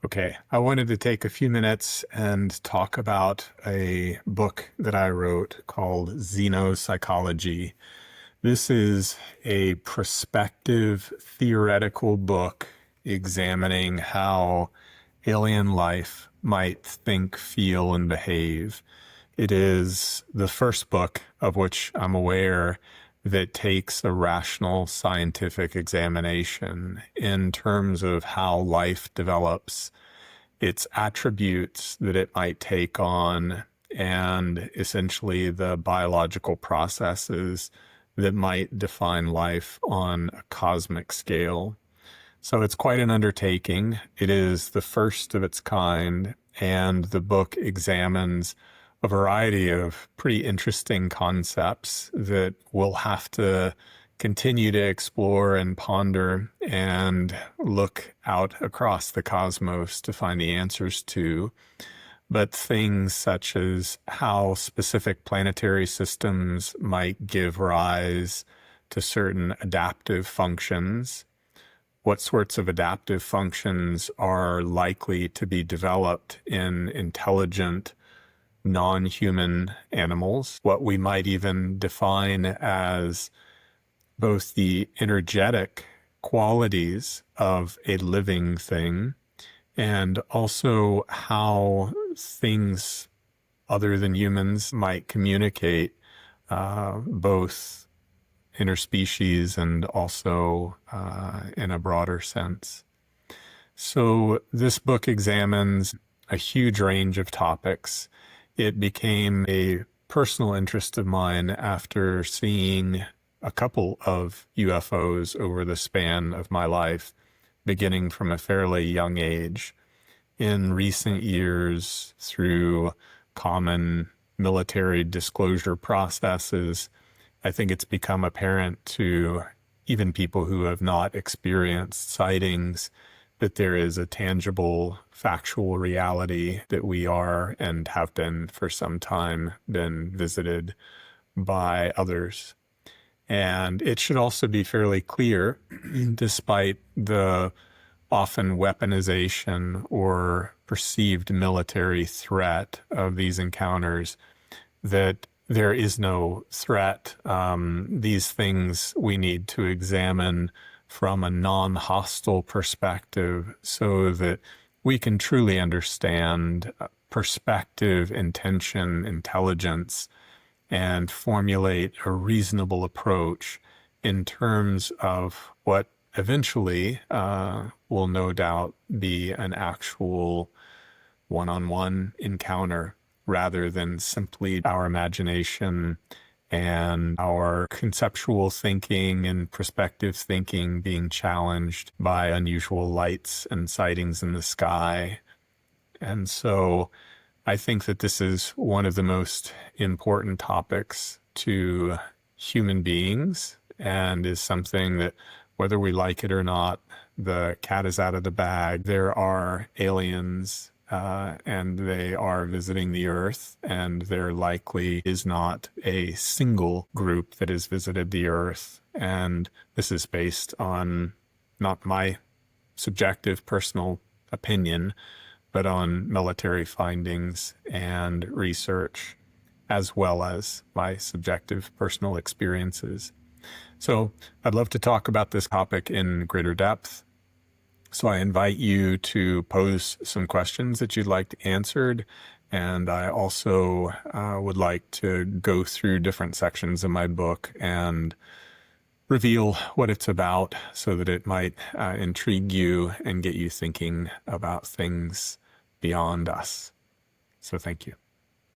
Okay, I wanted to take a few minutes and talk about a book that I wrote called Xenopsychology. This is a prospective theoretical book examining how alien life might think, feel, and behave. It is the first book of which I'm aware that takes a rational scientific examination in terms of how life develops, its attributes that it might take on, and essentially the biological processes that might define life on a cosmic scale. So it's quite an undertaking. It is the first of its kind, and the book examines a variety of pretty interesting concepts that we'll have to continue to explore and ponder and look out across the cosmos to find the answers to. But things such as how specific planetary systems might give rise to certain adaptive functions, what sorts of adaptive functions are likely to be developed in intelligent non-human animals, what we might even define as both the energetic qualities of a living thing, and also how things other than humans might communicate, both interspecies and also in a broader sense. So this book examines a huge range of topics. It became a personal interest of mine after seeing a couple of UFOs over the span of my life, beginning from a fairly young age. In recent years, through common military disclosure processes, I think it's become apparent to even people who have not experienced sightings that there is a tangible, factual reality that we are and have been for some time been visited by others. And it should also be fairly clear, despite the often weaponization or perceived military threat of these encounters, that there is no threat. These things we need to examine from a non-hostile perspective so that we can truly understand perspective, intention, intelligence, and formulate a reasonable approach in terms of what eventually will no doubt be an actual one-on-one encounter, rather than simply our imagination and our conceptual thinking and perspective thinking being challenged by unusual lights and sightings in the sky. And so I think that this is one of the most important topics to human beings, and is something that, whether we like it or not, the cat is out of the bag. There are aliens, and they are visiting the Earth, and there likely is not a single group that has visited the Earth. And this is based on not my subjective personal opinion, but on military findings and research, as well as my subjective personal experiences. So I'd love to talk about this topic in greater depth. So I invite you to pose some questions that you'd like answered. And I also would like to go through different sections of my book and reveal what it's about so that it might intrigue you and get you thinking about things beyond us. So thank you.